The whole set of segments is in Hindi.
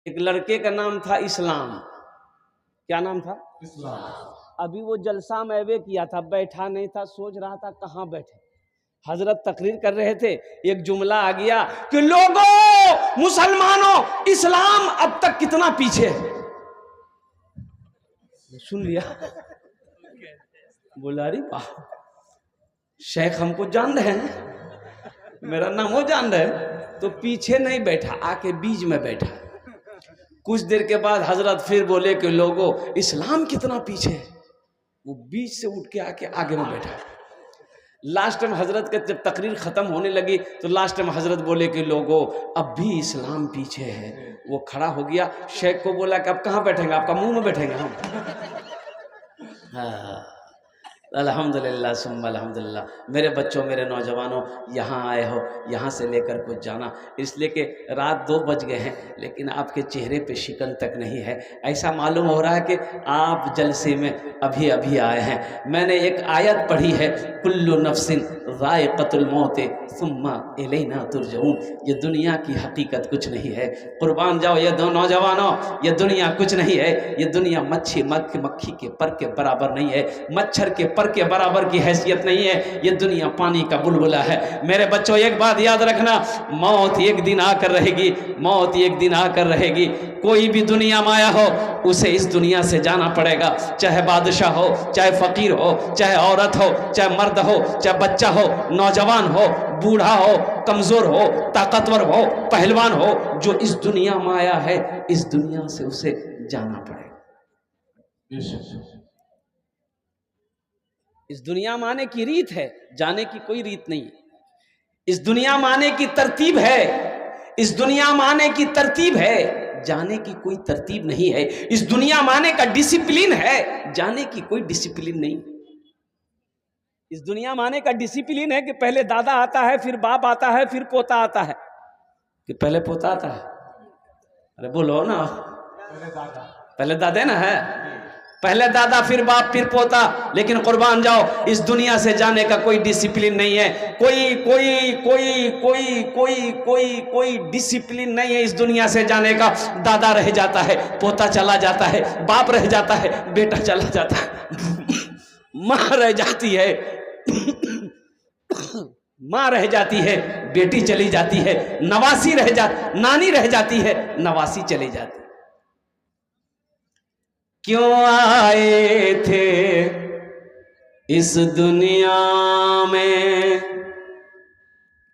एक लड़के का नाम था इस्लाम। क्या नाम था? इस्लाम। अभी वो जलसा में अवे किया था, बैठा नहीं था, सोच रहा था कहाँ बैठे। हजरत तकरीर कर रहे थे, एक जुमला आ गया कि लोगों, मुसलमानों, इस्लाम अब तक कितना पीछे है। सुन लिया, बोला अरे वाह, शेख हमको जान रहे हैं, मेरा नाम वो जान रहे हैं। तो पीछे नहीं बैठा, आके बीच में बैठा। कुछ देर के बाद हजरत फिर बोले कि लोगों, इस्लाम कितना पीछे है। वो बीच से उठ के आके आगे में बैठा। लास्ट टाइम हजरत का जब तकरीर खत्म होने लगी तो लास्ट टाइम हजरत बोले कि लोगों, अब भी इस्लाम पीछे है। वो खड़ा हो गया, शेख को बोला कि अब कहाँ बैठेंगे, आपका मुंह में बैठेंगे हम। हाँ, अल्हम्दुलिल्लाह सुम्मा अल्हम्दुलिल्लाह। मेरे बच्चों, मेरे नौजवानों, यहाँ आए हो, यहाँ से लेकर कुछ जाना, इसलिए कि रात 2 बज गए हैं लेकिन आपके चेहरे पे शिकन तक नहीं है। ऐसा मालूम हो रहा है कि आप जलसे में अभी अभी आए हैं। मैंने एक आयत पढ़ी है, कुल्लु नफ्सिन ज़ाइक़तुल मौत सुम्मा इलैना तुरजऊन। ये दुनिया की हकीकत कुछ नहीं है। कुर्बान जाओ ये दो नौजवानों, ये दुनिया कुछ नहीं है। ये दुनिया मक्खी के पर के बराबर नहीं है, मच्छर के पर के बराबर की हैसियत नहीं है। ये दुनिया पानी का बुलबुला है। मेरे बच्चों, एक बात याद रखना, मौत एक दिन आकर रहेगी, मौत एक दिन आकर रहेगी। कोई भी दुनिया में आया हो, उसे इस दुनिया से जाना पड़ेगा। चाहे बादशाह हो, चाहे फकीर हो, चाहे औरत हो, चाहे मर्द हो, चाहे बच्चा हो, नौजवान हो, बूढ़ा हो, कमजोर हो, ताकतवर हो, पहलवान हो, जो इस दुनिया में आया है, इस दुनिया से उसे जाना पड़ेगा। इस दुनिया में आने की रीत है, जाने की कोई रीत नहीं। इस दुनिया में आने की तरतीब है, इस दुनिया में आने की तरतीब है, जाने की कोई तरतीब नहीं है। इस दुनिया में आने का डिसिप्लिन है, जाने की कोई डिसिप्लिन नहीं। इस दुनिया में आने का डिसिप्लिन है कि पहले दादा आता है, फिर बाप आता है, फिर पोता आता है। कि पहले पोता आता है? अरे बोलो ना, पहले दादे ना है, पहले दादा फिर बाप फिर पोता। लेकिन कुर्बान जाओ, इस दुनिया से जाने का कोई डिसिप्लिन नहीं है। कोई कोई कोई कोई कोई कोई कोई डिसिप्लिन नहीं है इस दुनिया से जाने का। दादा रह जाता है, पोता चला जाता है, बाप रह जाता है, बेटा चला जाता है, माँ रह जाती है, माँ रह जाती है, बेटी चली जाती है, नवासी रह जाती, नानी रह जाती है, नवासी चली जाती। क्यों आए थे इस दुनिया में,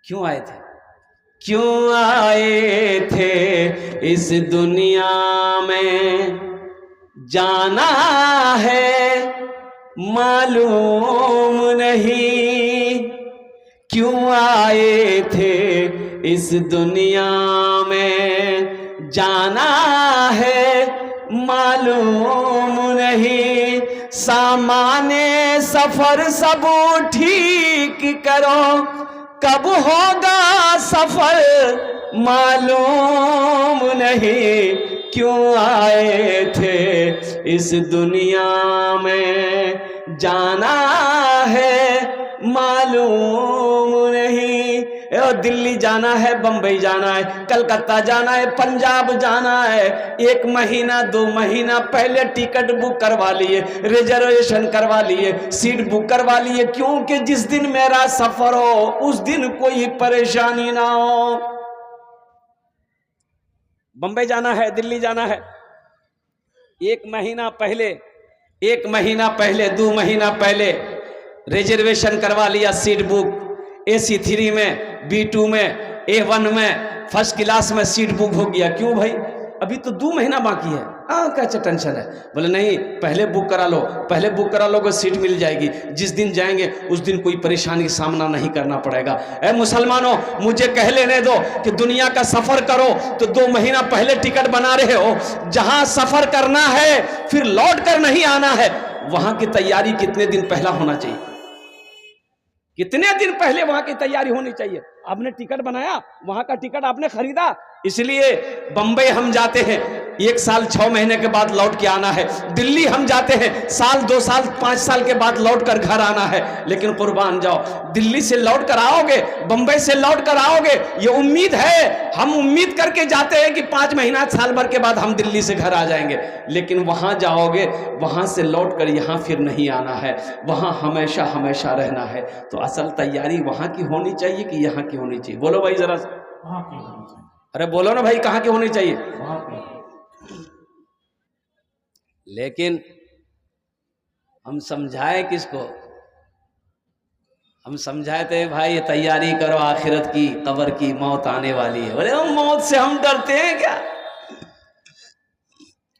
क्यों आए थे, क्यों आए थे इस दुनिया में, जाना है मालूम नहीं। क्यों आए थे इस दुनिया में, जाना है मालूम नहीं। सामाने सफर सब ठीक करो, कब होगा सफर मालूम नहीं। क्यों आए थे इस दुनिया में, जाना है मालूम नहीं। दिल्ली जाना है, बंबई जाना है, कलकत्ता जाना है, पंजाब जाना है, 1 महीना 2 महीना पहले टिकट बुक करवा लिए, रिजर्वेशन करवा लिए, सीट बुक करवा लिए। क्योंकि जिस दिन मेरा सफर हो उस दिन कोई परेशानी ना हो। बंबई जाना है, दिल्ली जाना है, 1 महीना पहले, 1 महीना पहले, 2 महीना पहले रिजर्वेशन करवा लिया, सीट बुक, AC 3 में, B2 में, A1 में, फर्स्ट क्लास में सीट बुक हो गया। क्यों भाई, अभी तो 2 महीना बाकी है। क्या टेंशन है? बोले नहीं, पहले बुक करा लो, पहले बुक करा लो, सीट मिल जाएगी। जिस दिन जाएंगे उस दिन कोई परेशानी का सामना नहीं करना पड़ेगा। ऐ मुसलमानों, मुझे कह लेने दो कि दुनिया का सफर करो तो 2 महीना पहले टिकट बना रहे हो। जहां सफर करना है फिर लौट कर नहीं आना है, वहां की तैयारी कितने दिन पहला होना चाहिए, कितने दिन पहले वहां की तैयारी होनी चाहिए। आपने टिकट बनाया, वहां का टिकट आपने खरीदा, इसलिए बंबई हम जाते हैं, 1 साल 6 महीने के बाद लौट के आना है। दिल्ली हम जाते हैं, साल 2 साल 5 साल के बाद लौट कर घर आना है। लेकिन कुर्बान जाओ, दिल्ली से लौट कर आओगे, बंबई से लौट कर आओगे, ये उम्मीद है, हम उम्मीद करके जाते हैं कि 5 महीना साल भर के बाद हम दिल्ली से घर आ जाएंगे। लेकिन वहां जाओगे, वहां से लौट कर यहाँ फिर नहीं आना है, वहां हमेशा हमेशा रहना है। तो असल तैयारी वहां की होनी चाहिए कि यहाँ की होनी चाहिए? बोलो भाई जरा, वहाँ की होनी चाहिए। अरे बोलो ना भाई, कहाँ की होनी चाहिए? वहाँ की। लेकिन हम समझाए किसको? हम समझाए थे भाई ये तैयारी करो आखिरत की, कब्र की, मौत आने वाली है। बोले मौत से हम डरते हैं क्या?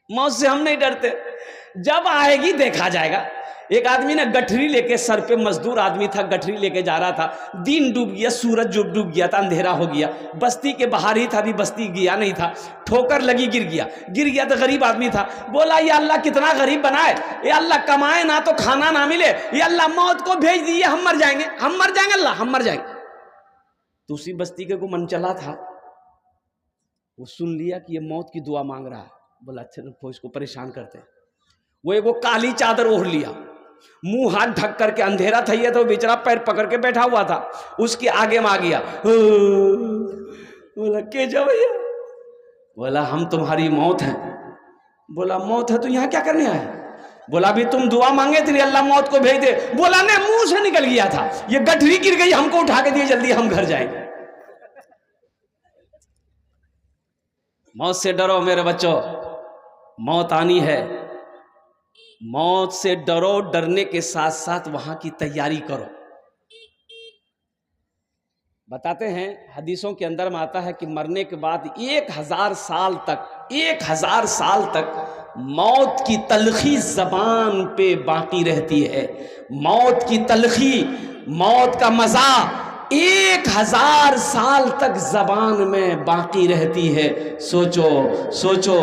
मौत से हम नहीं डरते, जब आएगी देखा जाएगा। एक आदमी ने गठरी लेके, सर पे मजदूर आदमी था, गठरी लेके जा रहा था, दिन डूब गया, सूरज डूब गया था, अंधेरा हो गया, बस्ती के बाहर ही था, अभी बस्ती गया नहीं था, ठोकर लगी, गिर गया तो गरीब आदमी था। बोला ये अल्लाह कितना गरीब बनाए, ये अल्लाह कमाए ना तो खाना ना मिले, ये अल्लाह मौत को भेज दिए, हम मर जाएंगे अल्लाह, हम मर जाएंगे। तो उसी बस्ती के को मन चला था, वो सुन लिया कि ये मौत की दुआ मांग रहा है। बोला अच्छा तो इसको परेशान करते हैं। वो एक वो काली चादर ओढ़ लिया, मुंह हाथ ढक करके, अंधेरा था ये तो बेचारा पैर पकड़ के बैठा हुआ था, उसके आगे में आ गया। बोला के जा भैया? बोला हम तुम्हारी मौत हैं। बोला मौत है तो यहाँ क्या करने आए? बोला अभी तुम दुआ मांगे थे अल्लाह मौत को भेज दे। बोला नहीं, मुंह से निकल गया था, ये गठरी गिर गई, हमको उठा के दिए, जल्दी हम घर जाएंगे। मौत से डरो मेरे बच्चों, मौत आनी है। मौत से डरो, डरने के साथ साथ वहां की तैयारी करो। बताते हैं हदीसों के अंदर में आता है कि मरने के बाद 1000 साल तक मौत की तलखी जबान पे बाकी रहती है। मौत की तलखी, मौत का मजा 1000 साल तक जबान में बाकी रहती है। सोचो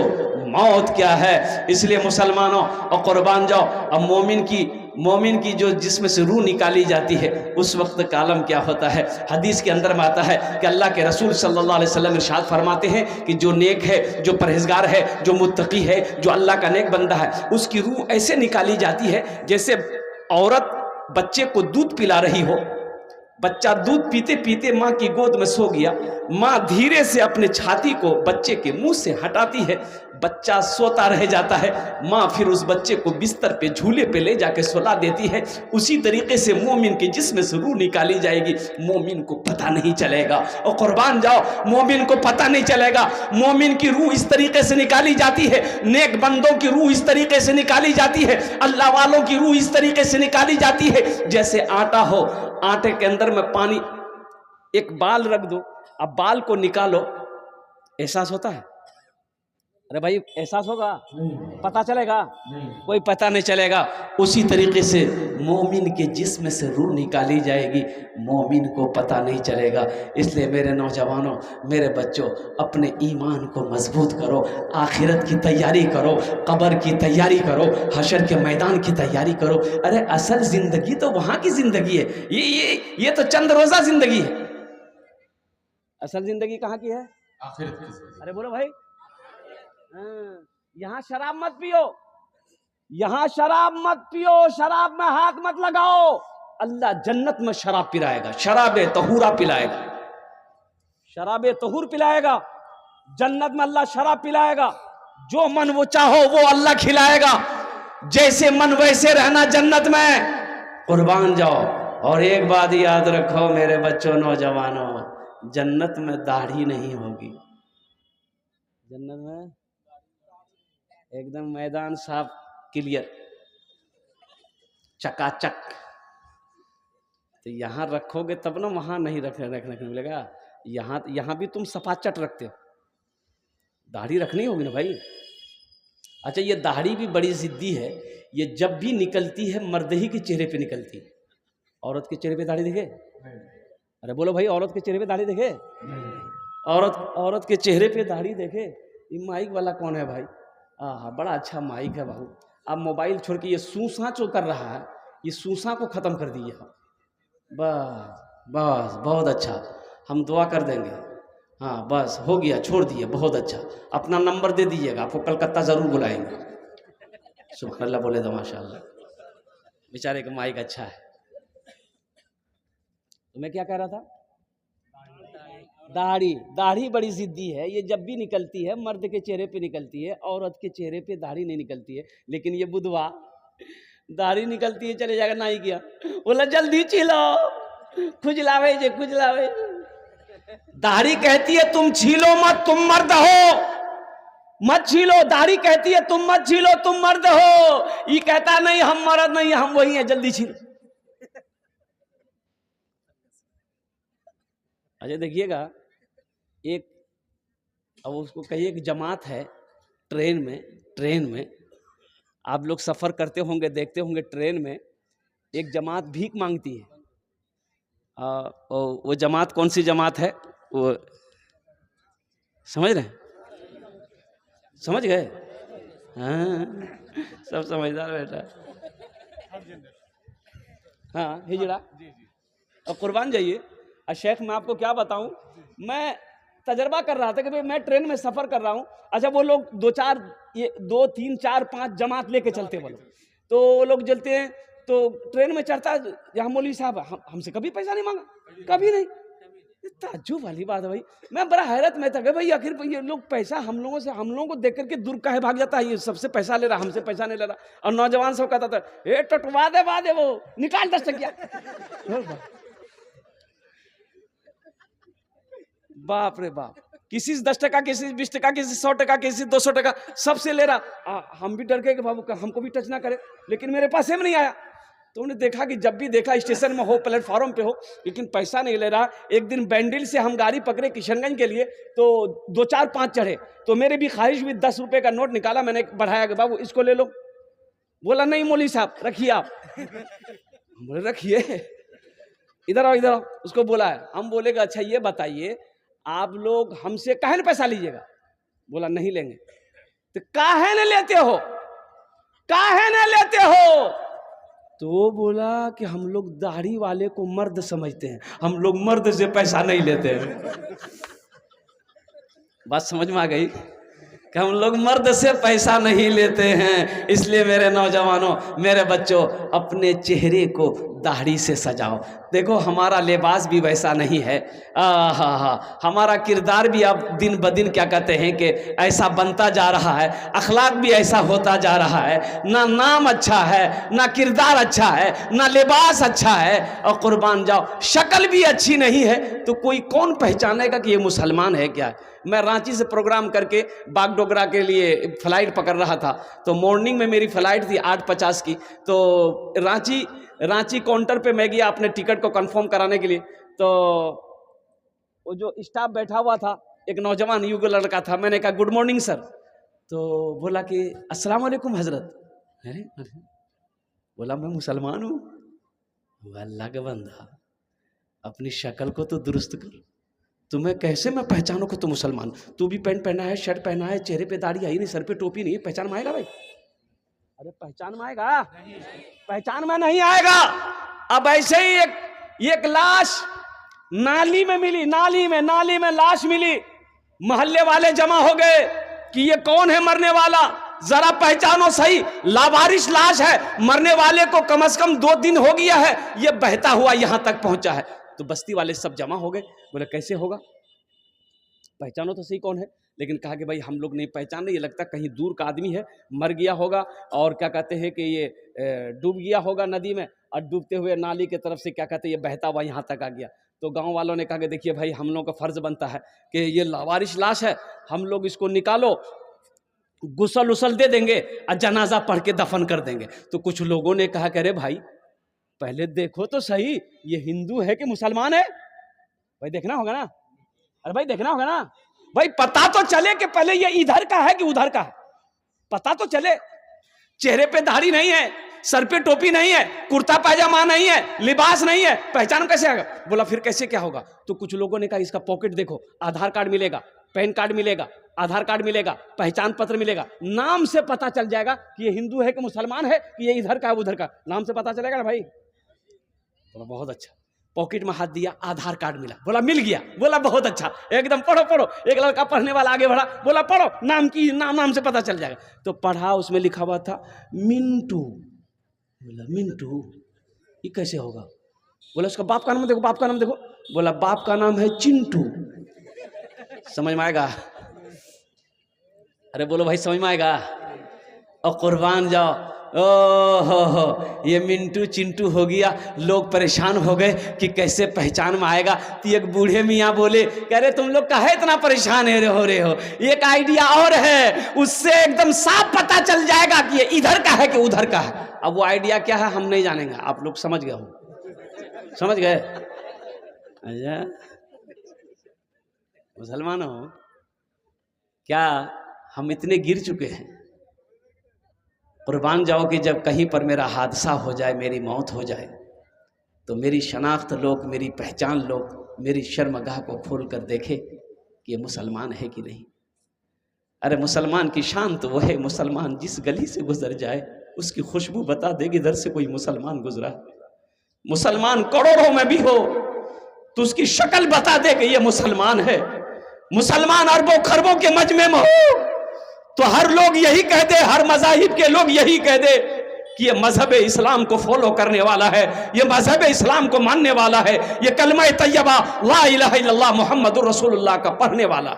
मौत क्या है। इसलिए मुसलमानों और कुर्बान जाओ, अब मोमिन की जो जिस्म से रूह निकाली जाती है, उस वक्त का आलम क्या होता है? हदीस के अंदर में आता है कि अल्लाह के रसूल सल्लल्लाहु अलैहि वसल्लम इरशाद फरमाते हैं कि जो नेक है, जो परहेजगार है, जो मुत्तकी है, जो अल्लाह का नेक बंदा है, उसकी रूह ऐसे निकाली जाती है जैसे औरत बच्चे को दूध पिला रही हो। बच्चा दूध पीते पीते माँ की गोद में सो गया, माँ धीरे से अपने छाती को बच्चे के मुंह से हटाती है, बच्चा सोता रह जाता है, माँ फिर उस बच्चे को बिस्तर पे, झूले पे ले जाके सुला देती है। उसी तरीके से मोमिन के जिस्म से रूह निकाली जाएगी, मोमिन को पता नहीं चलेगा। और कुर्बान जाओ, मोमिन को पता नहीं चलेगा। मोमिन की रूह इस तरीके से निकाली जाती है, नेक बंदों की रूह इस तरीके से निकाली जाती है, अल्लाह वालों की रूह इस तरीके से निकाली जाती है जैसे आटा हो, आटे के अंदर में पानी, एक बाल रख दो, अब बाल को निकालो, एहसास होता है? अरे भाई एहसास होगा? नहीं। पता चलेगा? नहीं। कोई पता नहीं चलेगा। उसी तरीके से मोमिन के जिस्म से रूह निकाली जाएगी, मोमिन को पता नहीं चलेगा। इसलिए मेरे नौजवानों, मेरे बच्चों, अपने ईमान को मजबूत करो, आखिरत की तैयारी करो, कब्र की तैयारी करो, हशर के मैदान की तैयारी करो। अरे असल जिंदगी तो वहाँ की जिंदगी है, ये तो चंद रोज़ा जिंदगी है। असल जिंदगी कहाँ की है? आखिरत की। अरे बोलो भाई, यहाँ शराब मत पियो, यहाँ शराब मत पियो, शराब में हाथ मत लगाओ। अल्लाह जन्नत में शराब पिलाएगा, शराब तहूरा पिलाएगा, शराब तहूर पिलाएगा। जन्नत में अल्लाह शराब पिलाएगा, जो मन वो चाहो वो अल्लाह खिलाएगा। जैसे मन वैसे रहना जन्नत में, कुर्बान जाओ। और एक बात याद रखो मेरे बच्चों, नौजवानों, जन्नत में दाढ़ी नहीं होगी। जन्नत में एकदम मैदान साफ, क्लियर, चकाचक। तो यहाँ रखोगे तब ना, वहाँ नहीं रखने को मिलेगा। यहाँ भी तुम सपाचट रखते हो, दाढ़ी रखनी होगी ना भाई। अच्छा, ये दाढ़ी भी बड़ी जिद्दी है, ये जब भी निकलती है मर्द ही के चेहरे पे निकलती है। औरत के चेहरे पे दाढ़ी देखे? अरे बोलो भाई, औरत के चेहरे पे दाढ़ी देखे? औरत के चेहरे पे दाढ़ी देखे? ये माइक वाला कौन है भाई? हाँ, बड़ा अच्छा माइक है बाबू। अब मोबाइल छोड़ के ये सूसा जो कर रहा है, ये सूसा को ख़त्म कर दिए हम। बस बहुत अच्छा, हम दुआ कर देंगे। हाँ बस हो गया, छोड़ दिए, बहुत अच्छा। अपना नंबर दे दीजिएगा, आपको कलकत्ता ज़रूर बुलाएंगे। सुभान अल्लाह बोले तो माशाअल्लाह, बेचारे का माइक अच्छा है। तो मैं क्या कह रहा था? दाढ़ी, दाढ़ी बड़ी जिद्दी है। ये जब भी निकलती है मर्द के चेहरे पे निकलती है, औरत के चेहरे पे दाढ़ी नहीं निकलती है। लेकिन ये बुधवा दाढ़ी निकलती है, चले जाएगा नाई किया, बोला जल्दी छीलो, खुजलावे जे खुजलावे। दाढ़ी कहती है तुम छीलो मत, तुम मर्द हो, मत छीलो। दाढ़ी कहती है तुम मत छीलो, तुम मर्द हो। ये कहता नहीं हम मर्द नहीं, हम वही हैं, जल्दी छीलो। अच्छा देखिएगा, एक अब उसको कहिए कि जमात है ट्रेन में आप लोग सफ़र करते होंगे, देखते होंगे, ट्रेन में एक जमात भीख मांगती है। वो जमात कौन सी जमात है? वो समझ रहे हैं? समझ गए? हाँ, सब समझदार बेटा। हाँ, हिजड़ा और कुर्बान जाइए। और शेख मैं आपको क्या बताऊं, मैं तजर्बा कर रहा था कि भाई मैं ट्रेन में सफ़र कर रहा हूं। अच्छा वो लोग 2 3 4 5 जमात लेके चलते, वो लोग तो वो लोग चलते हैं, तो ट्रेन में चढ़ता है यहाँ मौलवी साहब हमसे कभी पैसा नहीं मांगा, कभी नहीं। ताज्जुब वाली बात है भाई। मैं बड़ा हैरत में था कि भाई आखिर ये लोग पैसा हम लोगों को देख करके दूर काहे भाग जाता है, ये सबसे पैसा ले रहा, हमसे पैसा नहीं ले रहा। और नौजवान सब कहता था ए टटवा दे वो, निकाल 10 टकिया। बाप रे बाप, किसी से 10 टका, किसी से 20 टका, किसी से 100 टका, किसी से 200 टका, सबसे ले रहा। हम भी डर गए कि बाबू हमको भी टच ना करे, लेकिन मेरे पास में नहीं आया। तो उन्होंने देखा कि जब भी देखा स्टेशन में हो, प्लेटफॉर्म पे हो, लेकिन पैसा नहीं ले रहा। एक दिन बैंडिल से हम गाड़ी पकड़े किशनगंज के लिए, तो 2 4 5 चढ़े, तो मेरे भी ख्वाहिश हुई, 10 रुपए का नोट निकाला, मैंने बढ़ाया कि बाबू इसको ले लो। बोला नहीं मौलवी साहब रखिए आप। बोले रखिए, इधर आओ इधर आओ। उसको बोला है, हम बोलेगा अच्छा ये बताइए आप लोग हमसे काहे न पैसा लीजिएगा? बोला नहीं लेंगे। तो काहे न लेते हो, काहे न लेते हो? तो बोला कि हम लोग दाढ़ी वाले को मर्द समझते हैं, हम लोग मर्द से पैसा नहीं लेते हैं। बात समझ में आ गई कि हम लोग मर्द से पैसा नहीं लेते हैं। इसलिए मेरे नौजवानों, मेरे बच्चों, अपने चेहरे को दाढ़ी से सजाओ। देखो हमारा लिबास भी वैसा नहीं है, हमारा किरदार भी अब दिन ब दिन क्या कहते हैं कि ऐसा बनता जा रहा है, अखलाक भी ऐसा होता जा रहा है। ना नाम अच्छा है, ना किरदार अच्छा है, ना लिबास अच्छा है, और कुर्बान जाओ शक्ल भी अच्छी नहीं है, तो कोई कौन पहचानेगा कि ये मुसलमान है क्या? मैं रांची से प्रोग्राम करके बागडोगरा के लिए फ़्लाइट पकड़ रहा था, तो मॉर्निंग में मेरी फ़्लाइट थी 8:50 की। तो रांची काउंटर पे मैं गया अपने टिकट को कंफर्म कराने के लिए। तो वो जो स्टाफ बैठा हुआ था, एक नौजवान युग लड़का था, मैंने कहा गुड मॉर्निंग सर। तो बोला कि अस्सलाम वालेकुम हजरत। अरे बोला मैं मुसलमान हूँ। अल्लाह का बंदा, अपनी शक्ल को तो दुरुस्त कर, तुम्हें कैसे मैं पहचानूं कि तू मुसलमान? तू भी पैंट पहना है, शर्ट पहना है, चेहरे पे दाढ़ी आई नहीं, सर पे टोपी नहीं, पहचान में आएगा भाई? अरे पहचान में आएगा? पहचान में नहीं आएगा। अब ऐसे ही एक लाश नाली में मिली, नाली में लाश मिली, मोहल्ले वाले जमा हो गए कि ये कौन है मरने वाला, जरा पहचानो सही। लावारिस लाश है, मरने वाले को कम से कम 2 दिन हो गया है, ये बहता हुआ यहां तक पहुंचा है। तो बस्ती वाले सब जमा हो गए, बोले कैसे होगा, पहचानो तो सही कौन है। लेकिन कहा कि भाई हम लोग नहीं पहचान रहे, ये लगता कहीं दूर का आदमी है, मर गया होगा, और क्या कहते हैं कि ये डूब गया होगा नदी में, और डूबते हुए नाली के तरफ से क्या कहते हैं ये बहता हुआ यहाँ तक आ गया। तो गांव वालों ने कहा कि देखिए भाई हम लोगों का फर्ज बनता है कि ये लावारिस लाश है, हम लोग इसको निकालो, गुसल उसल दे देंगे और जनाजा पढ़ के दफन कर देंगे। तो कुछ लोगों ने कहा कि अरे भाई पहले देखो तो सही, ये हिंदू है कि मुसलमान है, भाई देखना होगा ना। अरे भाई देखना होगा ना भाई, पता तो चले कि पहले ये इधर का है कि उधर का है, पता तो चले। चेहरे पे दाढ़ी नहीं है, सर पे टोपी नहीं है, कुर्ता पायजामा नहीं है, लिबास नहीं है, पहचान कैसे आएगा? बोला फिर कैसे क्या होगा? तो कुछ लोगों ने कहा इसका पॉकेट देखो, आधार कार्ड मिलेगा, पैन कार्ड मिलेगा, आधार कार्ड मिलेगा, पहचान पत्र मिलेगा, नाम से पता चल जाएगा कि ये हिंदू है कि मुसलमान है, कि ये इधर का है उधर का, नाम से पता चलेगा ना भाई। बोला बहुत अच्छा। पॉकेट में हाथ दिया, आधार कार्ड मिला, बोला मिल गया, बोला बहुत अच्छा, एकदम पढ़ो पढ़ो। एक लड़का पढ़ने वाला आगे बढ़ा, बोला पढ़ो, नाम से पता चल जाएगा। तो पढ़ा, उसमें लिखा हुआ था मिंटू। बोला मिंटू ये कैसे होगा? बोला उसका बाप का नाम देखो, बाप का नाम देखो। बोला बाप का नाम है चिंटू। समझ में आएगा? अरे बोलो भाई समझ में आएगा? और कुर्बान जाओ, हो ये मिंटू चिंटू हो गया। लोग परेशान हो गए कि कैसे पहचान में आएगा। तो एक बूढ़े मियाँ बोले, कह रहे तुम लोग काहे इतना परेशान हो रहे हो, एक आइडिया और है, उससे एकदम साफ पता चल जाएगा कि ये इधर का है कि उधर का है। अब वो आइडिया क्या है हम नहीं जानेंगे, आप लोग समझ गए हो, समझ गए? अच्छा मुसलमानों, क्या हम इतने गिर चुके हैं? कुर्बान जाओ कि जब कहीं पर मेरा हादसा हो जाए, मेरी मौत हो जाए, तो मेरी शनाख्त लोग, मेरी पहचान लोग मेरी शर्मगाह को खोल कर देखे कि ये मुसलमान है कि नहीं। अरे मुसलमान की शान तो वो है, मुसलमान जिस गली से गुजर जाए उसकी खुशबू बता देगी इधर से कोई मुसलमान गुजरा। मुसलमान करोड़ों में भी हो तो उसकी शक्ल बता दे कि ये मुसलमान है। मुसलमान अरबों खरबों के मजमे में हो तो हर लोग यही कह दे, हर मज़ाहिब के लोग यही कह दे कि ये मजहब इस्लाम को फॉलो करने वाला है, ये मजहब इस्लाम को मानने वाला है, ये कलमा तैयबा ला इलाहा इल्लल्लाह मुहम्मदुर रसूलुल्लाह का पढ़ने वाला।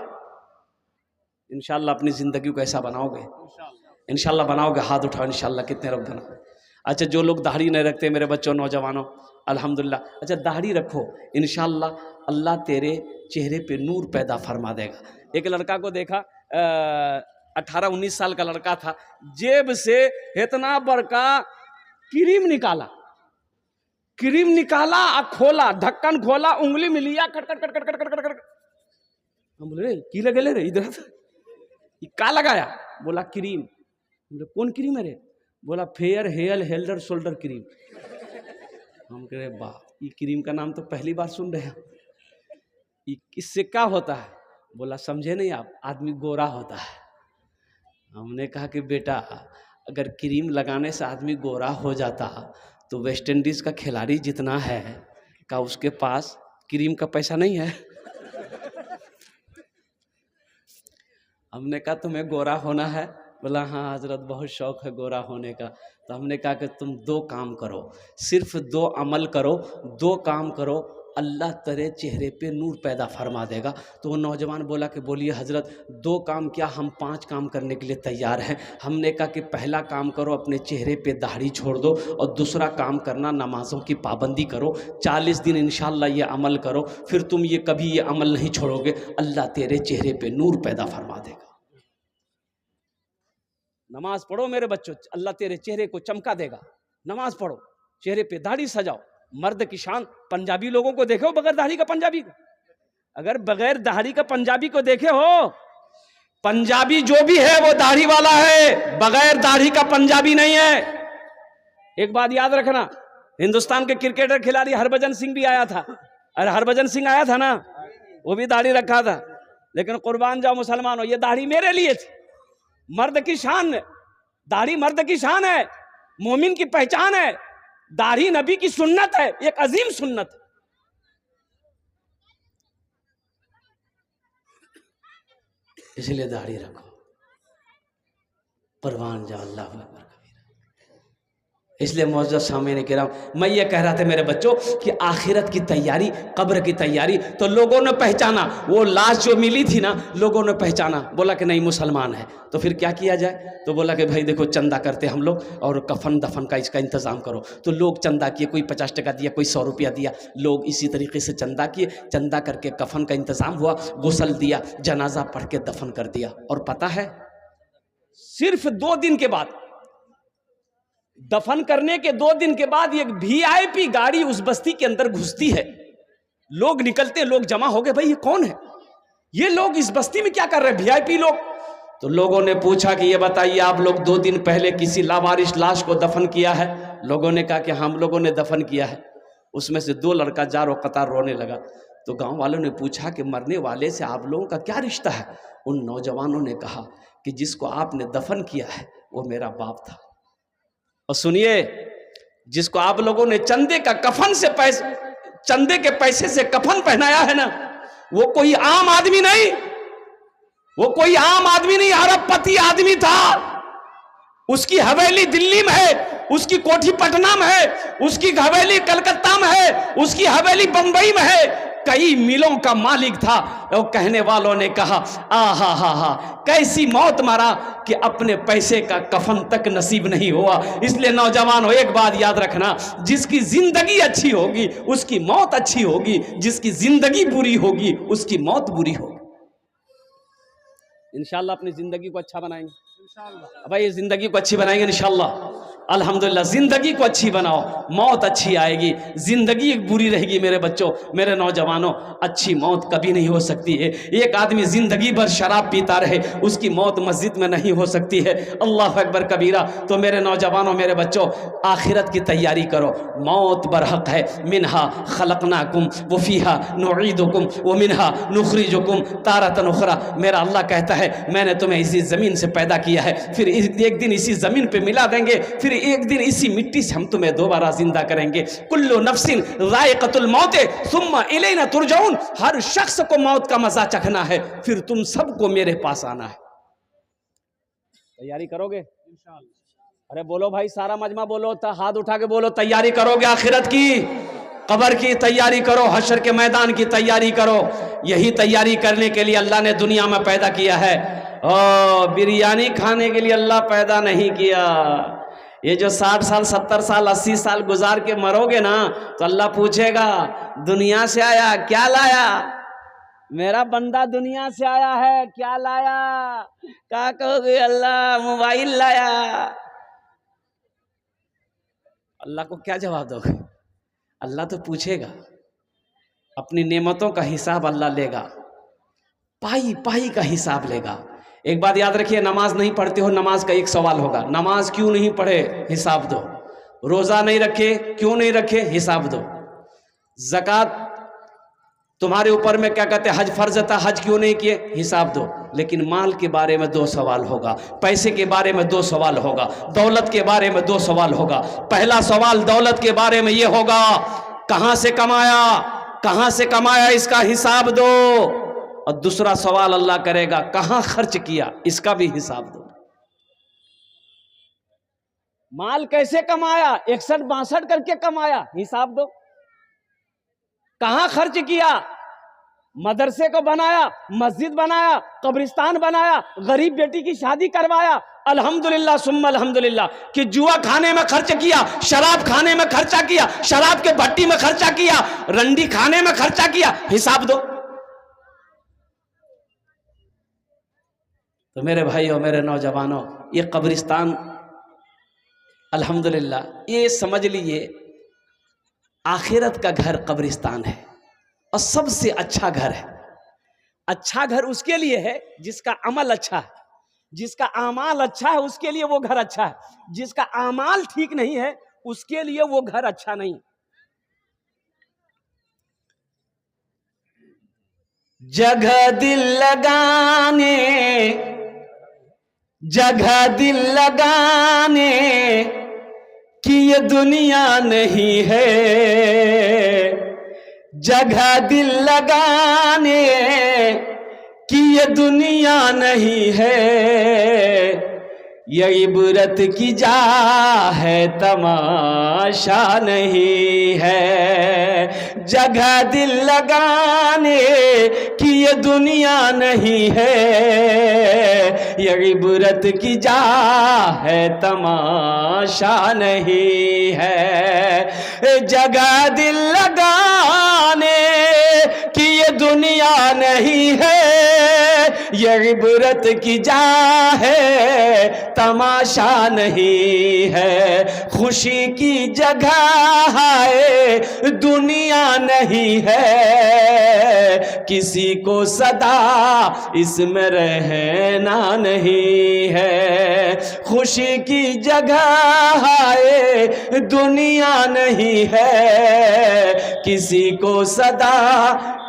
इंशाअल्लाह अपनी जिंदगी को ऐसा बनाओगे, इंशाअल्लाह बनाओगे। हाथ उठाओ इंशाअल्लाह, कितने लोग बनाओ? अच्छा जो लोग दाढ़ी नहीं रखते मेरे बच्चों, नौजवानों, अल्हम्दुलिल्लाह, अच्छा दाढ़ी रखो, इंशाअल्लाह अल्लाह तेरे चेहरे पे नूर पैदा फरमा देगा। एक लड़का को देखा, 18-19 साल का लड़का था, जेब से इतना बड़का क्रीम निकाला, खोला, ढक्कन खोला, उंगली में लिया, cut cut cut cut cut cut cut. हम बोले की लगे ले रे, इधर का लगाया? बोला क्रीम। बोले कौन क्रीम है रे? बोला फेयर हेयर हेल्डर शोल्डर क्रीम। हम कह रहे वाह, ये क्रीम का नाम तो पहली बार सुन रहे हैं, इससे क्या होता है? बोला समझे नहीं आप, आदमी गोरा होता है। हमने कहा कि बेटा अगर क्रीम लगाने से आदमी गोरा हो जाता तो वेस्ट इंडीज का खिलाड़ी जितना है क्या उसके पास क्रीम का पैसा नहीं है? हमने कहा तुम्हें गोरा होना है? बोला हाँ हजरत बहुत शौक है गोरा होने का। तो हमने कहा कि तुम 2 काम करो, सिर्फ 2 अमल करो, 2 काम करो, अल्लाह तेरे चेहरे पे नूर पैदा फरमा देगा। तो वो नौजवान बोला कि बोलिए हजरत 2 काम क्या, हम 5 काम करने के लिए तैयार हैं। हमने कहा कि पहला काम करो अपने चेहरे पे दाढ़ी छोड़ दो, और दूसरा काम करना नमाज़ों की पाबंदी करो, 40 दिन इंशाअल्लाह ये अमल करो, फिर तुम ये कभी ये अमल नहीं छोड़ोगे, अल्लाह तेरे चेहरे पे नूर पैदा फरमा देगा। नमाज पढ़ो मेरे बच्चों, अल्लाह तेरे चेहरे को चमका देगा। नमाज पढ़ो, चेहरे पे दाढ़ी सजाओ, मर्द की शान। पंजाबी लोगों को देखे हो बगैर दाढ़ी का पंजाबी को? अगर बगैर दाढ़ी का पंजाबी को देखे हो, पंजाबी जो भी है वो दाढ़ी वाला है, बगैर दाढ़ी का पंजाबी नहीं है। एक बात याद रखना, हिंदुस्तान के क्रिकेटर खिलाड़ी हरभजन सिंह भी आया था, अरे हरभजन सिंह आया था ना, वो भी दाढ़ी रखा था। लेकिन कुर्बान जाओ मुसलमानों, ये दाढ़ी मेरे लिए थी। मर्द की शान, दाढ़ी मर्द की शान है, मोमिन की पहचान है। दाढ़ी नबी की सुन्नत है, एक अजीम सुन्नत है। इसलिए दाढ़ी रखो, परवान जाओ, अल्लाह अकबर। इसलिए मौजूद सामने कह रहा हूं, मैं ये कह रहा था मेरे बच्चों कि आखिरत की तैयारी, कब्र की तैयारी। तो लोगों ने पहचाना, वो लाश जो मिली थी ना, लोगों ने पहचाना, बोला कि नहीं मुसलमान है। तो फिर क्या किया जाए? तो बोला कि भाई देखो चंदा करते हम लोग, और कफन दफन का इसका इंतज़ाम करो। तो लोग चंदा किए, कोई 50 टका दिया, कोई 100 रुपया दिया। लोग इसी तरीके से चंदा किए, चंदा करके कफन का इंतज़ाम हुआ, गुसल दिया, जनाजा पढ़ के दफन कर दिया। और पता है सिर्फ 2 दिन के बाद, दफन करने के 2 दिन के बाद एक VIP गाड़ी उस बस्ती के अंदर घुसती है। लोग निकलते, लोग जमा हो गए, भाई ये कौन है, ये लोग इस बस्ती में क्या कर रहे हैं, VIP लोग। तो लोगों ने पूछा कि ये बताइए आप लोग 2 दिन पहले किसी लावारिश लाश को दफन किया है? लोगों ने कहा कि हम लोगों ने दफन किया है। उसमें से 2 लड़का जारो कतार रोने लगा। तो गांव वालों ने पूछा कि मरने वाले से आप लोगों का क्या रिश्ता है? उन नौजवानों ने कहा कि जिसको आपने दफन किया है वो मेरा बाप था। और सुनिए, जिसको आप लोगों ने चंदे का कफन से पैसे चंदे के पैसे से कफन पहनाया है ना, वो कोई आम आदमी नहीं, वो कोई आम आदमी नहीं, अरबपति आदमी था। उसकी हवेली दिल्ली में है, उसकी कोठी पटना में है, उसकी हवेली कलकत्ता में है, उसकी हवेली बंबई में है, कई मिलों का मालिक था। और कहने वालों ने कहा हा कैसी मौत मारा कि अपने पैसे का कफन तक नसीब नहीं हुआ। इसलिए नौजवानों एक बात याद रखना, जिसकी जिंदगी अच्छी होगी उसकी मौत अच्छी होगी, जिसकी जिंदगी बुरी होगी उसकी मौत बुरी होगी। इंशाल्लाह अपनी जिंदगी को अच्छा बनाएंगे, भाई ये जिंदगी को अच्छी बनाएंगे इंशाल्लाह। अल्हम्दुलिल्लाह, जिंदगी को अच्छी बनाओ, मौत अच्छी आएगी। जिंदगी एक बुरी रहेगी मेरे बच्चों, मेरे नौजवानों, अच्छी मौत कभी नहीं हो सकती है। एक आदमी जिंदगी भर शराब पीता रहे, उसकी मौत मस्जिद में नहीं हो सकती है। अल्लाह अकबर कबीरा। तो मेरे नौजवानों, मेरे बच्चों, आखिरत की तैयारी करो। मौत बरहक है। मिनहा खलकनाकुम व फीहा नुईदुकुम व मिनहा नुखरिजुकुम तारतन उखरा। मेरा अल्लाह कहता है मैंने तुम्हें इसी जमीन से पैदा किया है, फिर एक दिन इसी जमीन पे मिला देंगे, फिर एक दिन इसी मिट्टी से हम तुम्हें दोबारा जिंदा करेंगे। कुल्लु नफ्सिन जायक़तुल मौत सुम्मा इलैना तुरजाउन। हर शख्स को मौत का मजा चखना है, फिर तुम सबको मेरे पास आना है। तैयारी करोगे इंशाअल्लाह? अरे बोलो भाई, सारा मजमा बोलो, हाथ उठा के बोलो, तैयारी करोगे आखिरत की, कब्र की तैयारी करो, हशर के मैदान की तैयारी करो। यही तैयारी करने के लिए अल्लाह ने दुनिया में पैदा किया है। बिरयानी खाने के लिए अल्लाह पैदा नहीं किया। ये जो 60 साल 70 साल 80 साल गुजार के मरोगे ना, तो अल्लाह पूछेगा दुनिया से आया क्या लाया? मेरा बंदा दुनिया से आया है, क्या लाया? क्या कहोगे? अल्लाह मोबाइल लाया। अल्लाह को क्या जवाब दोगे? अल्लाह तो पूछेगा, अपनी नेमतों का हिसाब अल्लाह लेगा, पाई पाई का हिसाब लेगा। एक बात याद रखिए, नमाज नहीं पढ़ते हो, नमाज का एक सवाल होगा, नमाज क्यों नहीं पढ़े? हिसाब दो। रोजा नहीं रखे, क्यों नहीं रखे? हिसाब दो। ज़कात तुम्हारे ऊपर में क्या कहते हैं, हज फर्ज था, हज क्यों नहीं किए? हिसाब दो। लेकिन माल के बारे में 2 सवाल होगा, पैसे के बारे में 2 सवाल होगा, दौलत के बारे में 2 सवाल होगा। पहला सवाल दौलत के बारे में ये होगा, कहां से कमाया, कहां से कमाया, इसका हिसाब दो। और दूसरा सवाल अल्लाह करेगा, कहां खर्च किया, इसका भी हिसाब दो। माल कैसे कमाया, 61-62 करके कमाया, हिसाब दो। कहां खर्च किया, मदरसे को बनाया, मस्जिद बनाया, कब्रिस्तान बनाया, गरीब बेटी की शादी करवाया, अल्हम्दुलिल्लाह सुम्मा अल्हम्दुलिल्लाह। कि जुआ खाने में खर्च किया, शराब खाने में खर्चा किया, शराब के भट्टी में खर्चा किया, रंडी खाने में खर्चा किया, हिसाब दो। तो मेरे भाइयों, मेरे नौजवानों, ये कब्रिस्तान अल्हम्दुलिल्लाह, ये समझ लीजिए आखिरत का घर कब्रिस्तान है, और सबसे अच्छा घर है। अच्छा घर उसके लिए है जिसका अमल अच्छा है, जिसका आमाल अच्छा है उसके लिए वो घर अच्छा है। जिसका आमाल ठीक नहीं है उसके लिए वो घर अच्छा नहीं। जगह दिल लगाने, जगह दिल लगाने कि ये दुनिया नहीं है, जगह दिल लगाने कि ये दुनिया नहीं है, ये इबरत की जा है, तमाशा नहीं है। जगह दिल लगाने कि ये दुनिया नहीं है, ये इबरत की जा है, तमाशा नहीं है। जगह दिल लगाने कि ये दुनिया नहीं है, ये इबरत की जा है, तमाशा नहीं है। खुशी की जगह है, दुनिया नहीं है, किसी को सदा इसमें रहना नहीं है। खुशी की जगह है, दुनिया नहीं है, किसी को सदा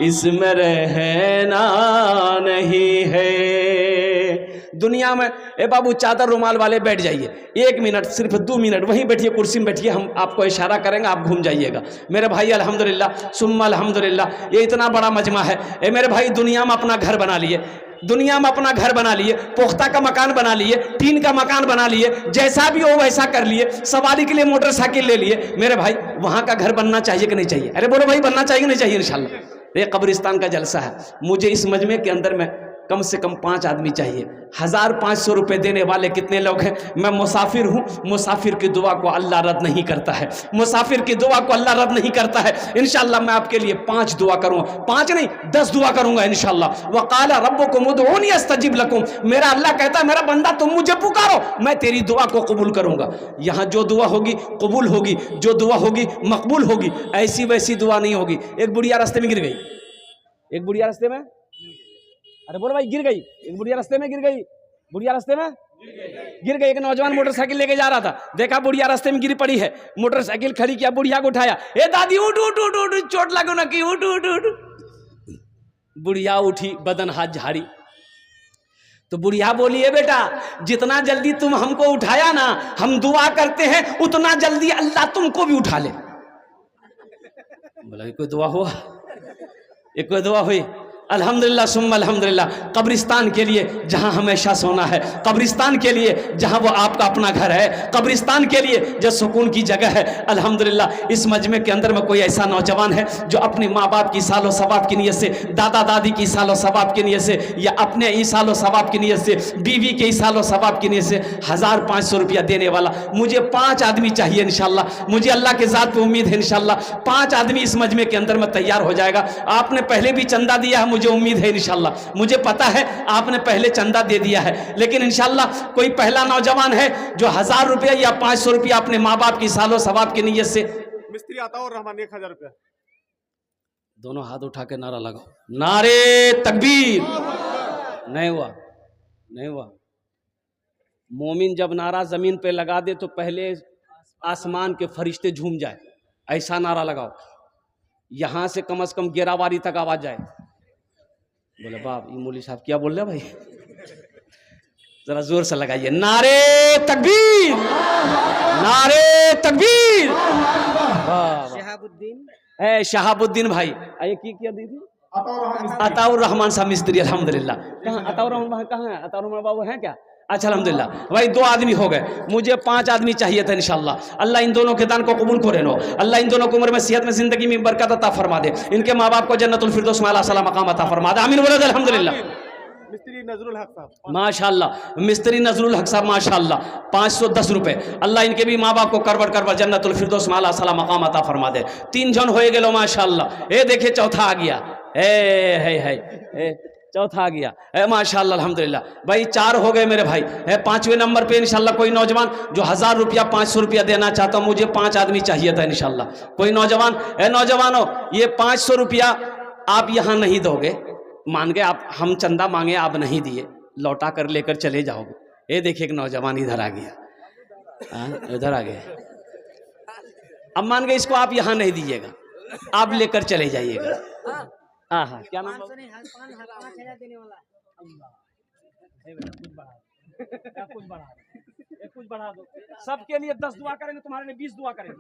इसमें रहना नहीं है। दुनिया में ए बाबू चादर रुमाल वाले बैठ जाइए, 1 मिनट सिर्फ 2 मिनट वहीं बैठिए, कुर्सी में बैठिए, हम आपको इशारा करेंगे, आप घूम जाइएगा। मेरे भाई अल्हम्दुलिल्लाह सुम्मा अल्हम्दुलिल्लाह, ये इतना बड़ा मजमा है। ए मेरे भाई दुनिया में अपना घर बना लिए, दुनिया में अपना घर बना लिए, पुख्ता का मकान बना लिए, टीन का मकान बना लिए, जैसा भी हो वैसा कर लिए, सवारी के लिए मोटरसाइकिल ले लिए। मेरे भाई वहां का घर बनना चाहिए कि नहीं चाहिए? अरे बोलो भाई, बनना चाहिए कि नहीं चाहिए? इंशाल्लाह। ये कब्रिस्तान का जलसा है, मुझे इस मजमे के अंदर में कम से कम 5 आदमी चाहिए। 1500 रुपये देने वाले कितने लोग हैं? मैं मुसाफिर हूँ, मुसाफिर की दुआ को अल्लाह रद्द नहीं करता है, मुसाफिर की दुआ को अल्लाह रद्द नहीं करता है। इंशाल्लाह मैं आपके लिए 5 दुआ करूँगा, 5 नहीं 10 दुआ करूँगा इंशाल्लाह। वक़ाला रब्बुकुम उदऊनी अस्तजिब लकुम, मेरा अल्लाह कहता है मेरा बंदा तुम मुझे पुकारो, मैं तेरी दुआ को कबूल करूँगा। यहाँ जो दुआ होगी कबूल होगी, जो दुआ होगी मकबूल होगी, ऐसी वैसी दुआ नहीं होगी। एक बुढ़िया रास्ते में गिर गई, एक बुढ़िया रास्ते में, अरे बोलो भाई गिर गई, एक बुढ़िया रास्ते में गिर गई, बुढ़िया रास्ते में गिर गई। एक नौजवान मोटरसाइकिल लेके जा रहा था, देखा बुढ़िया रास्ते में गिरी पड़ी है, मोटरसाइकिल खड़ी किया, बुढ़िया को उठाया, ए दादी उठ उठ उठ उठ, चोट लगो ना कि उठ उठ उठ। बुढ़िया उठी, बदन हाथ झाड़ी, तो बुढ़िया बोली है बेटा जितना जल्दी तुम हमको उठाया ना, हम दुआ करते हैं उतना जल्दी अल्लाह तुमको भी उठा ले। बोला कोई दुआ हुआ? एक कोई दुआ हुई? अल्हम्दुलिल्लाह सुम्मा अल्हम्दुलिल्लाह। कब्रिस्तान के लिए जहां हमेशा सोना है, कब्रिस्तान के लिए जहां वो आपका अपना घर है, कब्रिस्तान के लिए जो सुकून की जगह है। अल्हम्दुलिल्लाह इस मजमे के अंदर में कोई ऐसा नौजवान है जो अपने माँ बाप की सालो सवाब की नीयत से, दादा दादी की सालो सवाब की नीयत से, या अपने ईसालो सवाब की नीयत से, बीवी के ईसालो सवाब की नीयत से 1500 रुपया देने वाला। मुझे 5 आदमी चाहिए इंशाल्लाह, मुझे अल्लाह के ज़ात पे उम्मीद है इंशाल्लाह 5 आदमी इस मजमे के अंदर में तैयार हो जाएगा। आपने पहले भी चंदा दिया है, मुझे उम्मीद है इंशाल्लाह, मुझे पता है आपने पहले चंदा दे दिया है, लेकिन इंशाल्लाह कोई पहला नौजवान है जो 1000 रुपया या 500 रुपया अपने माँ बाप की सालो सवाब की नीयत से। मिस्त्री अताउर रहमान 1000 रुपया। दोनों हाथ उठा के नारा लगाओ, नारे तकबीर। नहीं हुआ, नहीं हुआ। मोमिन जब नारा जमीन पे लगा दे तो पहले आसमान के फरिश्ते झूम जाए, ऐसा नारा लगाओ, यहां से कम 11वारी तक आवाज जाए। बोले बाप ये मौलवी साहब क्या बोल रहे भाई, जरा जोर से लगाइए, नारे तकबीर, नारे तकबीर। शहाबुद्दीन है, शहाबुद्दीन भाई आइए। की किया दीदी? अताउर रहमान साहब मिस्त्री। अल्हम्दुलिल्लाह। कहाँ अताउर रहमान, कहाँ है अताउर रहमान बाबू, हैं क्या? अच्छा अल्हम्दुलिल्लाह भाई 2 आदमी हो गए, मुझे 5 आदमी चाहिए था इंशाल्लाह। अल्लाह इन दोनों के दान को कबूल करे नो, अल्लाह इन दोनों को उम्र में सेहत में जिंदगी में बरकत अता फरमा दे, इनके माँ बाप को जन्नतुल फिरदौस में आला सलाम मकाम अता फरमा दे, आमीन बोलो अल्हम्दुलिल्लाह। मिस्त्री नजरुल हक साहब माशाल्लाह, मिस्त्री नजरुल हक साहब माशाल्लाह 510 रुपए। अल्लाह इनके भी माँ बाप को करबर करबर जन्नतुल फिरदौस में आला सलाम मकाम अता फरमा दे। 3 जन हो गए माशाल्लाह। ए देखिए चौथा आ गया, है चौथा आ गया, माशाल्लाह अल्हम्दुलिल्लाह। भाई 4 हो गए मेरे भाई। 5वें नंबर पे इंशाल्लाह कोई नौजवान जो 1000 रुपया 500 रुपया देना चाहता हूँ, मुझे 5 आदमी चाहिए था इंशाल्लाह। कोई नौजवान, नौजवानों ये 500 रुपया आप यहाँ नहीं दोगे, मान गए आप, हम चंदा मांगे आप नहीं दिए, लौटा कर लेकर चले जाओगे। ये देखिए एक नौजवान इधर आ गया, इधर आ गया। अब मान गए इसको आप यहाँ नहीं दीजिएगा, आप लेकर चले जाइएगा। हाँ हाँ क्या नाम? कुछ बढ़ा दो, सबके लिए 10 दुआ करेंगे, तुम्हारे लिए 20 दुआ करेंगे।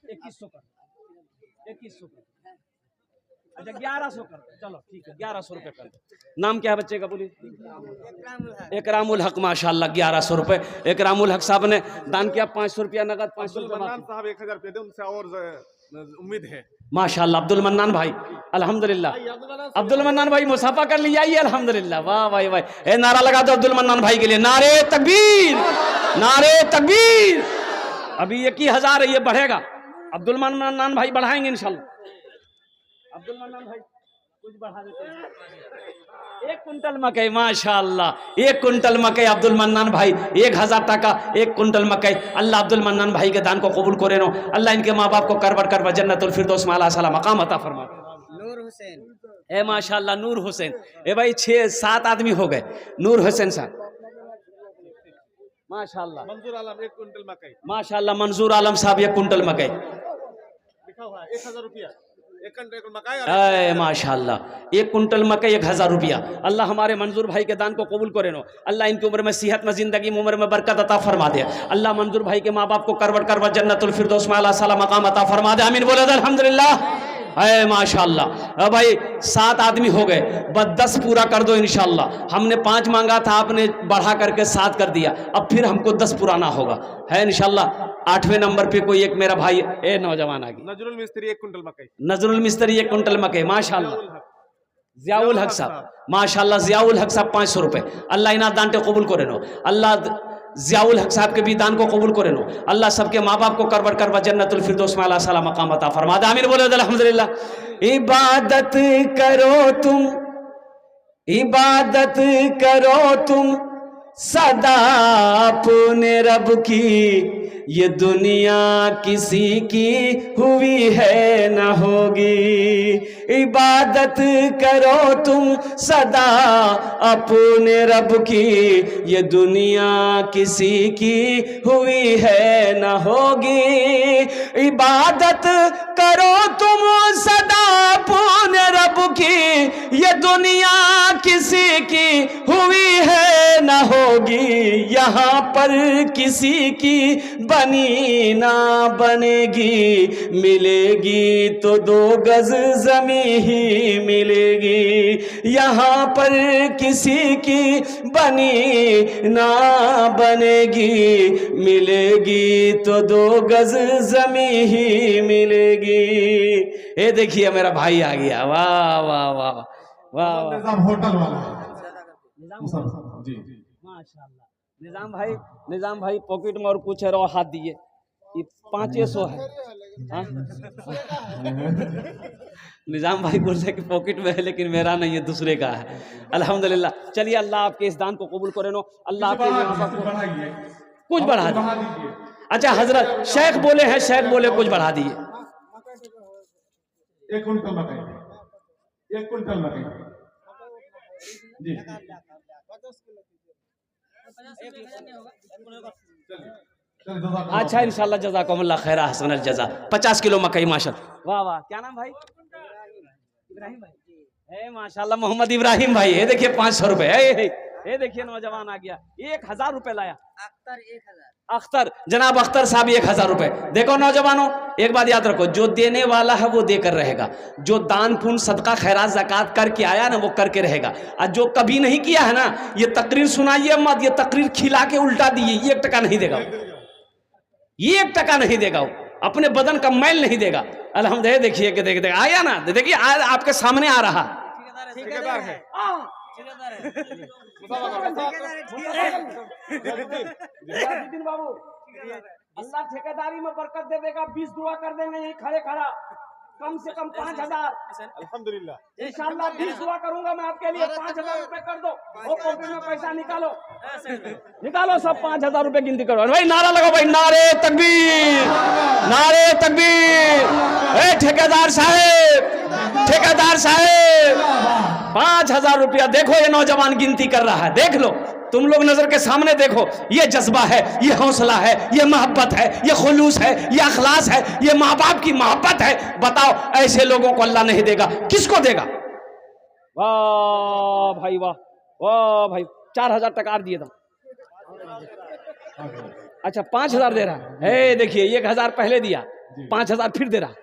2100 कर, 2100 कर, अच्छा 1100 कर, चलो ठीक है 1100 रुपये कर दो। नाम क्या है बच्चे का बोलिए? इकरामुल हक माशाल्लाह 1100 रुपये। इकरामुल हक साहब ने दान किया 500 रुपया नगद, 500 रुपया साहब 1000 रुपये दे, उनसे और उम्मीद है माशाल्लाह। अब्दुल मन्नान भाई अल्हम्दुलिल्लाह, अब्दुल मन्नान भाई मुसाफा कर लिया अल्हम्दुलिल्लाह। वाह भाई भाई, ए नारा लगा दो अब्दुल मन्नान भाई के लिए, नारे तकबीर, नारे तकबीर। अभी 21,000 है, ये बढ़ेगा। अब्दुल मन्नान भाई बढ़ाएंगे इंशाल्लाह। अब्दुल मन्नान भाई कुछ बढ़ा देते हैं। 1 कुंटल मकई माशाल्लाह, 1 कुंटल मकई अब्दुल मन्नान भाई, 1000 टका 1 कुंटल मकई। अल्लाह अब्दुल मन्नान भाई के दान को कबूल करे नो, अल्लाह इनके माँ बाप को करबर करबर जन्नतुल फिरदौस में आला सलाम मकाम अता फरमा। नूर हुसैन, ए माशाल्लाह नूर हुसैन। ए भाई 6-7 आदमी हो गए। नूर हुसैन साहब माशाल्लाह। मंजूर आलम 1 कुंटल मकई माशाल्लाह। मंजूर आलम साहब 1 कुंटल मकई। लिखा हुआ है 1000 रुपया, एक कुंटल मकाई और अय माशाल्लाह, 1 कुंटल मकई 1000 रुपया। अल्लाह हमारे मंजूर भाई के दान को कबूल करे नो। अल्लाह इनकी उम्र में सेहत में जिंदगी में उम्र में बरकत अता फरमा दे। अल्लाह मंजूर भाई के माँ बाप को करवट करवट जन्नतुल फिरदौस में आला साला मकाम अता फरमा दे। आमीन बोले अल्हम्दुलिल्लाह। अय माशाल्लाह। अब भाई 7 आदमी हो गए, बस 10 पूरा कर दो इंशाल्लाह। हमने 5 मांगा था, आपने बढ़ा करके 7 कर दिया, अब फिर हमको 10 पुराना होगा है इंशाल्लाह। 8वें नंबर पे कोई एक मेरा भाई ए नौजवान आ गया, नजरुल मिस्त्री 1 कुंटल मकाई। नजरुल मिस्त्री 1 कुंटल मकई माशाल्लाह। जियाउल हक साहब माशाल्लाह, जियाउल हक साहब 500 रुपए। अल्लाह इना दान के कबूल करे नो। अल्लाह जियाउल हक साहब के भी दान को कबूल करे नो। अल्लाह सबके माँ बाप को करवट करवट जन्नतुल फिरदौस में आला साला मकाम अता फरमा दे। आमीन बोले अल्हम्दुलिल्लाह। इबादत करो तुम, इबादत करो तुम सदा अपने रब की, ये दुनिया किसी की हुई है न होगी। इबादत करो तुम सदा अपने रब की, ये दुनिया किसी की हुई है न होगी। इबादत करो तुम सदा अपने रब की, ये दुनिया किसी की हुई है न होगी। यहाँ पर किसी की बनी ना बनेगी, मिलेगी तो 2 गज जमी ही मिलेगी। यहाँ पर किसी की बनी ना बनेगी, मिलेगी तो 2 गज जमी ही मिलेगी। ये देखिए मेरा भाई आ गया, वाह वाह वाह वाह वाह। निजाम होटल वाला जी माशाल्लाह। निजाम भाई पॉकेट में और कुछ है, और हाथ दिए, ये 500 है। हाँ? निजाम भाई बोल रहे कि पॉकेट में है, लेकिन मेरा नहीं है, दूसरे का है। अल्हम्दुलिल्लाह। चलिए अल्लाह आपके इस दान को कबूल करे नो। अल्लाह आपके कुछ बढ़ा दिए। अच्छा हजरत शेख बोले हैं, शेख बोले कुछ बढ़ा दिए। 1 कुंटल मकाई, 1 कुंटल मकाई जी। अच्छा इंशाल्लाह जज़ाकुमुल्लाह खैरा हसनल जज़ा। 50 किलो मकई माशाल्लाह। वाह वाह। क्या नाम भाई? इब्राहिम भाई। ए माशाल्लाह मोहम्मद इब्राहिम भाई। ये देखिए 500 रुपए। ये देखिए नौजवान आ गया, 1000 रुपए लाया। अख्तर जनाब अख्तर साहब 1000 रुपए। देखो नौजवानों, एक बात याद रखो, जो देने वाला है वो देकर रहेगा। जो दान पुण्य सदका खैरात ज़कात करके आया ना, वो करके रहेगा। और जो कभी नहीं किया है ना, ये तकरीर सुनाइए मत, ये तकरीर खिला के उल्टा दिए, 1 टका नहीं देगा, 1 टका नहीं देगा, अपने बदन का मैल नहीं देगा। अल्हम्दुलिल्लाह। देखिए कि देखिए आया ना, देखिए आपके सामने आ रहा। ठेकेदार है बाबू, अल्लाह ठेकेदारी में बरकत दे देगा। 20 दुआ कर देंगे यही खड़े खड़ा, कम से कम 5000 अल्हम्दुलिल्लाह। इंशाल्लाह। 20 दुआ करूंगा मैं आपके लिए। 5000 रुपए कर दो, वो पॉकेट में पैसा निकालो, निकालो सब 5000 रुपए गिनती करो भाई। नारा लगाओ भाई, नारे तकबीर, नारे तकबीर। ठेकेदार साहेब, ठेकेदार साहेब 5000 रुपया। देखो ये नौजवान गिनती कर रहा है, देख लो तुम लोग नजर के सामने देखो। ये जज्बा है, ये हौसला है, ये मोहब्बत है, ये खुलूस है, ये अखलास है, ये माँ बाप की मोहब्बत है। बताओ ऐसे लोगों को अल्लाह नहीं देगा, किसको देगा? वाह भाई वाह, वाह भाई। 4000 टका और दिए था। अच्छा 5000 दे रहा है। देखिए 1000 पहले दिया, 5000 फिर दे रहा।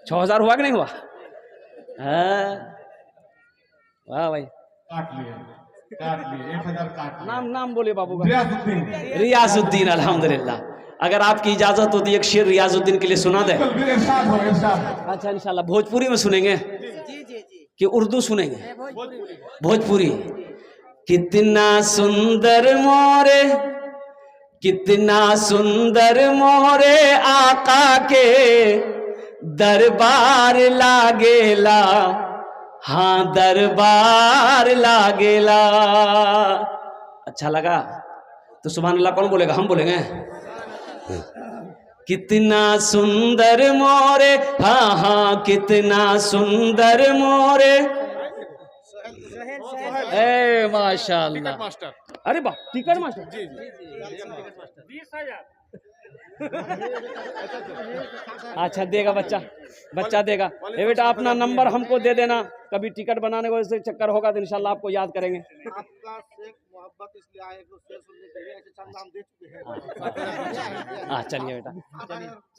6000 हुआ कि नहीं हुआ? वाह भाई। काट लिए 1000 काट लिए। नाम बोले बाबू का। रियाजुद्दीन। रियाजुद्दीन। अल्हम्दुलिल्लाह। अगर आपकी इजाजत होती है एक शेर रियाजुद्दीन के लिए सुना दे। इरशाद हो, इरशाद। अच्छा इंशाल्लाह। भोजपुरी में सुनेंगे कि उर्दू सुनेंगे? भोजपुरी। कितना सुंदर मोरे, कितना सुंदर मोरे आका के दरबार लागेला, हाँ दरबार लागेला। अच्छा लगा तो सुभान अल्लाह कौन बोलेगा? हम बोलेंगे। कितना सुंदर मोरे, हाँ हाँ कितना सुंदर मोरे। ए माशाल्लाह। मास्टर। अरे वाह, टिकट मास्टर। जी 20,000 अच्छा देगा बच्चा, बच्चा देगा। ये बेटा अपना नंबर हमको दे देना, कभी टिकट बनाने को ऐसे चक्कर होगा तो इंशाल्लाह आपको याद करेंगे। आपका शेख मोहब्बत इसलिए आए कि शेर सुनने के लिए ऐसे चंदा हम दे चुके हैं। हाँ चलिए बेटा,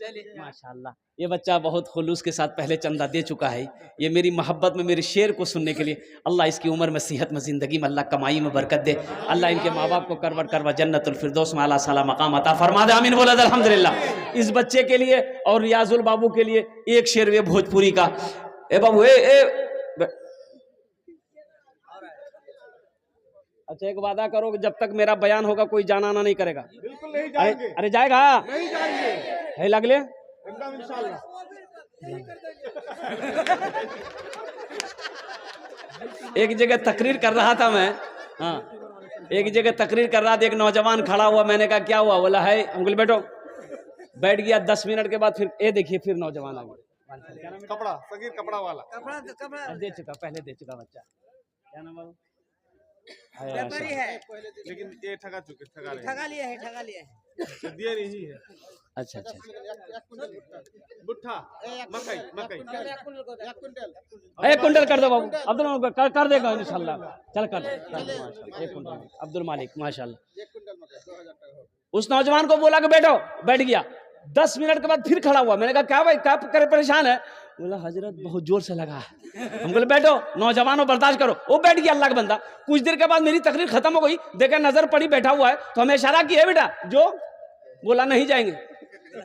चलिए माशाल्लाह। ये बच्चा बहुत खुलूस के साथ पहले चंदा दे चुका है। ये मेरी मोहब्बत में मेरे शेर को सुनने के लिए। अल्लाह इसकी उम्र में, सेहत में, ज़िंदगी में अल्लाह कमाई में बरकत दे। अल्लाह इनके माँ बाप को करवट करवा जन्नतुल फिरदौस में आला साला मकाम अता फरमा दे। आमीन बोला अल्हम्दुलिल्लाह। इस बच्चे के लिए और रियाजुल बाबू के लिए एक शेर वे भोजपुरी का। ए बाबू अच्छा एक वादा करो कि जब तक मेरा बयान होगा कोई जाना आना नहीं करेगा। बिल्कुल नहीं जाएंगे। अरे जाएगा, नहीं जाएंगे है लगले एकदम इंशाल्लाह। एक जगह तकरीर कर रहा था मैं, हाँ एक जगह तकरीर कर रहा था, एक नौजवान खड़ा हुआ, मैंने कहा क्या हुआ? बोला है अंकुल बैठो। बैठ गया, 10 मिनट के बाद फिर ये देखिए फिर नौजवान आ गया। कपड़ा सगीर कपड़ा वाला कपड़ा दे चुका, पहले दे चुका बच्चा। क्या नाम है? व्यापारी है, लेकिन ये ठगा चुके, ठगा लिया है। दिए नहीं है। अच्छा अच्छा बुट्ठा मकई मकई 1 कुंटल कर दो बाबू। अब्दुल कर देगा इंशाल्लाह। चल कर दो 1 कुंटल। अब्दुल मालिक माशाल्लाह। उस नौजवान को बोला कि बैठो, बैठ गया। 10 मिनट के बाद फिर खड़ा हुआ। मैंने कहा क्या भाई, क्या करे, परेशान है? बोला हजरत बहुत जोर से लगा है। हम बोले बैठो, नौजवानों बर्दाश्त करो। वो बैठ गया अल्लाह का बंदा। कुछ देर के बाद मेरी तकरीर खत्म हो गई, देखा नजर पड़ी बैठा हुआ है, तो हमें इशारा किया बेटा जो। बोला नहीं जाएंगे।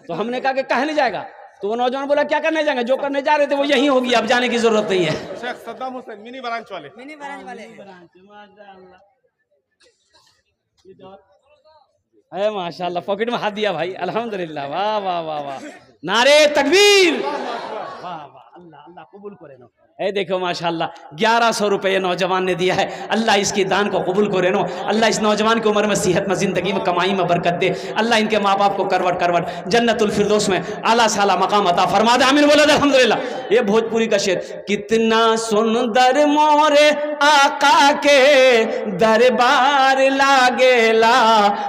तो हमने कहा कि कहे नहीं जाएगा? तो वो नौजवान बोला क्या करने जाएंगे? जो करने जा रहे थे वो यही होगी, अब जाने की जरूरत नहीं है। शेख सद्दाम हुसैन मिनी ब्रांच वाले। है माशाल्लाह, पॉकेट में हाथ दिया भाई, अल्हम्दुलिल्लाह। वाह वाह वाह वाह, नारे तकबीर, वाह वाह, अल्लाह अल्लाह कबूल करे नो। ए देखो माशाल्लाह 1100 रुपये नौजवान ने दिया है। अल्लाह इसकी दान को कबूल करे नो। अल्लाह इस नौजवान की उम्र में, सेहत में, जिंदगी में, कमाई में बरकत दे। अल्लाह इनके माँ बाप को करवट करवट जन्नतुल फिरदौस में आला साला मकाम अता फरमा दे। आमीन बोला अल्हम्दुलिल्लाह। ये भोजपुरी का शेर। कितना सुंदर मोरे आका के दरबार लागेला,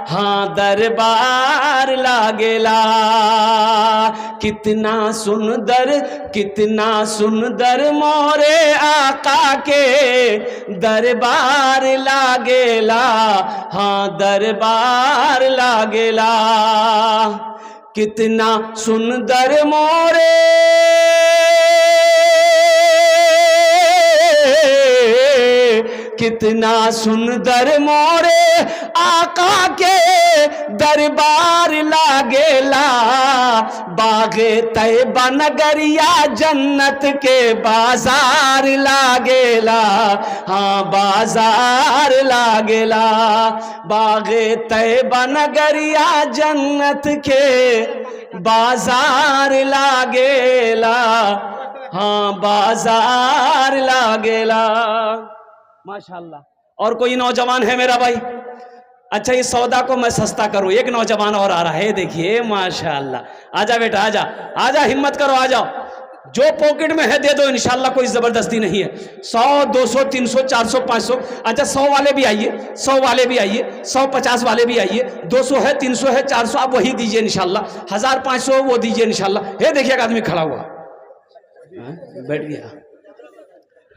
हाँ दरबार लागेला। कितना सुंदर मोरे आका के दरबार लागेला, हाँ दरबार लागेला। कितना सुंदर मोरे कितना सुंदर मोरे आका के दरबार लागेला। बागे तैयबा नगरिया जन्नत के बाजार लागेला, हाँ बाजार लागेला। बागे तैयबा नगरिया जन्नत के बाजार लागेला, हाँ बाजार लागेला। माशाल्लाह। और कोई नौजवान है मेरा भाई? अच्छा इस सौदा को मैं सस्ता करूं। एक नौजवान और आ रहा है, देखिए माशाल्लाह। आजा बेटा आजा, आजा हिम्मत करो, आ जाओ। जो पॉकेट में है दे दो इंशाल्लाह, कोई जबरदस्ती नहीं है। 100 200 300 400 500। अच्छा 100 वाले भी आइए, 100 वाले भी आइए, 150 वाले भी आइए। 200 है, 300 है, 400 आप वही दीजिए इंशाल्लाह। 1500 वो दीजिए इंशाल्लाह। ये देखिए एक आदमी खड़ा हुआ, बैठ गया।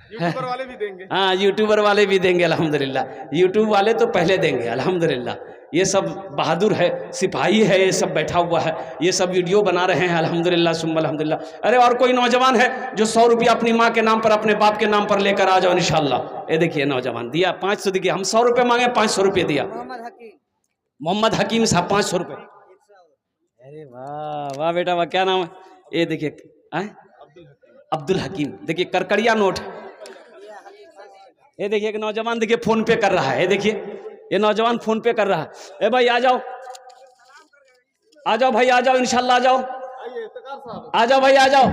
यूट्यूबर वाले भी देंगे। हाँ यूट्यूबर वाले भी देंगे अल्हम्दुलिल्लाह। यूट्यूब वाले तो पहले देंगे अल्हम्दुलिल्लाह। ये सब बहादुर है, सिपाही है, ये सब बैठा हुआ है, ये सब वीडियो बना रहे हैं अल्हम्दुलिल्लाह सुम्मा अल्हम्दुलिल्लाह। अरे और कोई नौजवान है जो 100 रुपया अपनी माँ के नाम पर, अपने बाप के नाम पर लेकर आ जाओ इंशाल्लाह। ये देखिए नौजवान दिया 500 देखिए। हम 100 रुपये मांगे, 500 रुपये दिया। मोहम्मद हकीम साहब 500 रुपये। अरे वाह वाह बेटा वाह, क्या नाम है? ये देखिए अब्दुल हकीम। देखिए करकड़िया नोट। ये देखिए एक नौजवान देखिए फोन पे कर रहा है। ये देखिए ये नौजवान फोन पे कर रहा है। ए भाई आ जाओ, आ जाओ भाई, आ जाओ इंशाल्लाह, आ जाओ, आ जाओ भाई, आ जाओ,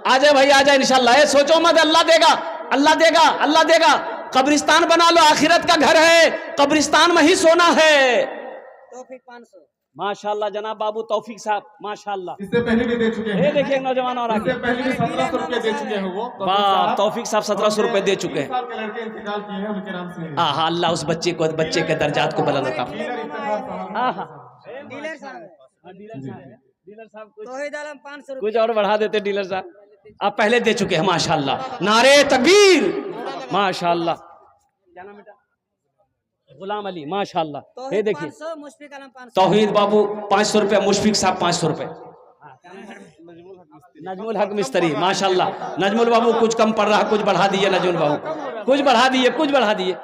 आ जाओ भाई, आ जाओ इंशाल्लाह। ये सोचो मत, अल्लाह देगा, अल्लाह देगा, अल्लाह देगा। कब्रिस्तान बना लो, आखिरत का घर है, कब्रिस्तान में ही सोना है। तो फिर 500 माशाल्लाह जनाब बाबू तौफीक साहब माशाल्लाह। इससे पहले भी दे चुके हैं। ये देखिए नौजवान और आगे। इससे पहले भी 1700 रुपए दे चुके हैं वो। वाह तौफीक साहब 1700 रुपए दे चुके हैं। 20 साल के लड़के इंतकाल किए हैं, उनके नाम से। हाँ अल्लाह उस बच्चे के दर्जात को बुलंद कर। डीलर साहब डीलर साहब तौहीद आलम 500 कुछ और बढ़ा देते डीलर साहब। आप पहले दे चुके हैं माशाल्लाह। नारे तकबीर माशाल्लाह। क्या नाम बेटा? गुलाम अली माशाल्लाह। ये तौहीद देखिए 500 मुशफिक आलम 500 तौहीद बाबू 500 रुपये, मुशफिक साहब 500 रुपये, नजमुल हक मिस्त्री माशाल्लाह। नजमुल बाबू कुछ कम पड़ रहा, कुछ बढ़ा दिए नजमुल बाबू, कुछ बढ़ा दिए, कुछ बढ़ा दिए,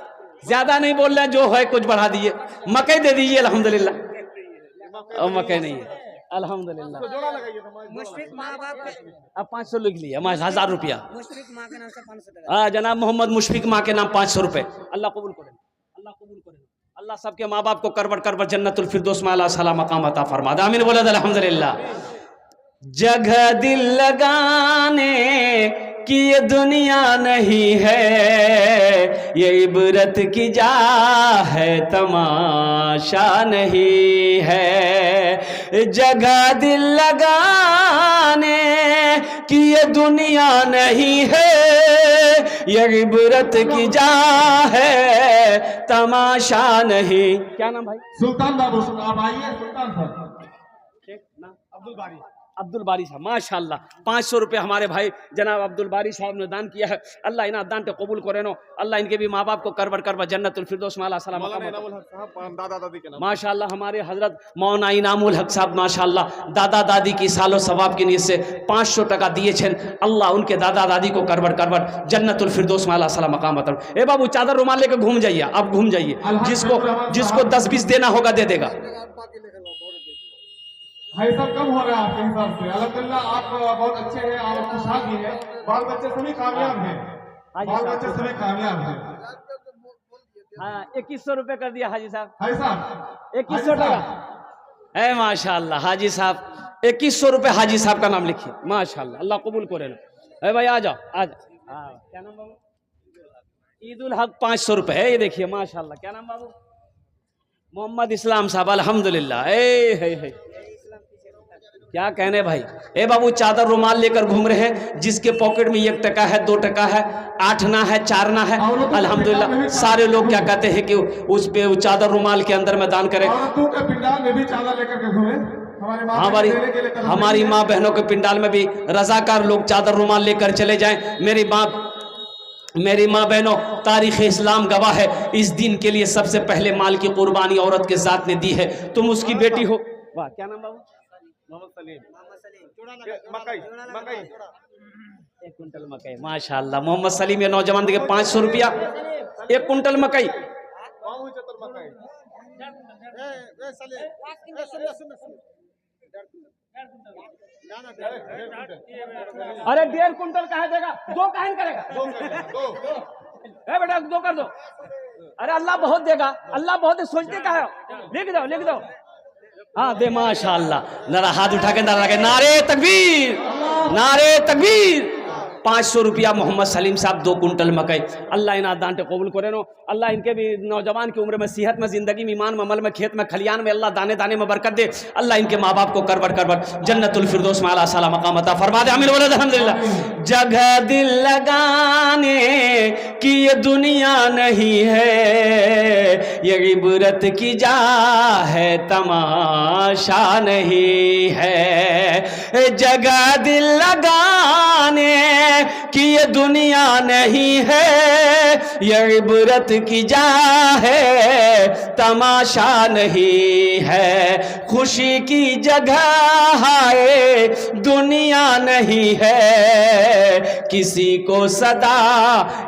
ज्यादा नहीं बोल रहे, जो है कुछ बढ़ा दिए। मकई दे दीजिए अल्हम्दुलिल्लाह। और मकई नहीं है अल्हम्दुलिल्लाह। मुशफिक माँ बाप के अब 500 लिख लिया, 1000 रुपया। मुशफिक माँ के नाम से 500 टका। जनाब मोहम्मद मुशफिक माँ के नाम 500 रुपये। अल्लाह कबूल करे, अल्लाह कबूल करे। अल्लाह सबके माँ बाप को करबट करबट जन्नतुल फिरदौस में आला सला मकाम अता फरमा दे। आमीन बोला अल्हम्दुलिल्लाह। जगह दिल लगाने की ये दुनिया नहीं है, ये इबरत की जा है, तमाशा नहीं है। जगह दिल लगाने की ये दुनिया नहीं है, ये इबरत की जा है, तमाशा नहीं। क्या नाम भाई? सुल्तान बाबू आप आइए। सुल्तान साहब अब्दुल बारी। अब्दुल बारी साहब माशाल्लाह 500 रुपये हमारे भाई जनाब अब्दुल बारी साहब ने दान किया है। अल्लाह इन्हें दान पे कबूल करे नो। अल्लाह इनके भी माँ बाप को करबट करबट जन्नतुल फिरदौस में आला सलाम दादा दादी के नाम माशाल्लाह। हमारे हजरत मौलाना इनामुल हक साहब माशाल्लाह दादा दादी की सालो सवाब की नीयत से 500 टका दिए छन। अल्लाह उनके दादा दादी को करबट करबट जन्नतुल फिरदौस में आला सलाम मकाम अता। ए बाबू चादर रुमाल लेकर घूम जाइए, आप घूम जाइए, जिसको 10-20 देना होगा दे देगा। भाई साहब कम हो रहा है आपके हिसाब से। अल्हम्दुलिल्लाह आप बहुत अच्छे हैं, आप खुशहाल भी हैं, बाल बच्चे सभी कामयाब हैं, बाल बच्चे सभी कामयाब हैं। हाँ 2100 रुपये कर दिया हाजी साहब। भाई साहब 2100 टका है माशाल्लाह। हाजी साहब 2100 रुपये हाजी साहब का नाम लिखिए माशाल्लाह। अल्लाह कबूल करे ना। भाई आ जाओ आ जाओ। क्या नाम बाबू? ईदुल हक 500 रुपये है, ये देखिए माशाल्लाह। क्या नाम बाबू? मोहम्मद इस्लाम साहब अल्हम्दुलिल्लाह। है क्या कहने भाई। ए बाबू चादर रुमाल लेकर घूम रहे हैं, जिसके पॉकेट में 1 टका है, 2 टका है, 8 ना है, 4 ना है, अल्हम्दुलिल्लाह सारे लोग क्या कहते हैं कि उस पे चादर रुमाल के अंदर में दान करें। पिंडाल में भी चादर लेकर के घूमे। हमारी माँ बहनों के पिंडाल में भी रजाकार लोग चादर रुमाल लेकर चले जाएं। मेरी माँ बहनों तारीख़ इस्लाम गवाह है, इस दिन के लिए सबसे पहले माल की कुर्बानी औरत के साथ ने दी है। तुम उसकी बेटी हो। वाह क्या नाम बाबू? मोहम्मद सलीम। मकई 1 कुंटल मकई माशाल्लाह। मोहम्मद सलीम ये नौजवान के 500 रुपया 1 कुंटल मकई। अरे 1.5 कुंटल कहा देगा, 2 काहे करेगा? 2 बेटा 2 कर दो। अरे अल्लाह बहुत देगा, अल्लाह बहुत सोचते का है। लिख दो हाँ दे माशाल्लाह। जरा हाथ उठा के नारे तकबीर, नारे तकबीर। 500 रुपया मोहम्मद सलीम साहब 2 कुंटल मकई। अल्लाह इन दान पे कबूल करे नो। अल्लाह इनके भी नौजवान की उम्र में, सेहत में, जिंदगी में, ईमान में, अमल में, खेत में, खलियान में अल्लाह दाने दाने में बरकत दे। अल्लाह इनके माँ बाप को करबट जन्नतुल फिरदौस में आला सला मकाम अता फरमा दे। आमीन बोलो अल्हम्दुलिल्लाह। जगह दिल लगाने की ये दुनिया नहीं है, ये इबरत की जा है, तमाशा नहीं है। जगह दिल लगाने कि ये दुनिया नहीं है, ये इबरत की जा है, तमाशा नहीं है। खुशी की जगह है, दुनिया नहीं है, किसी को सदा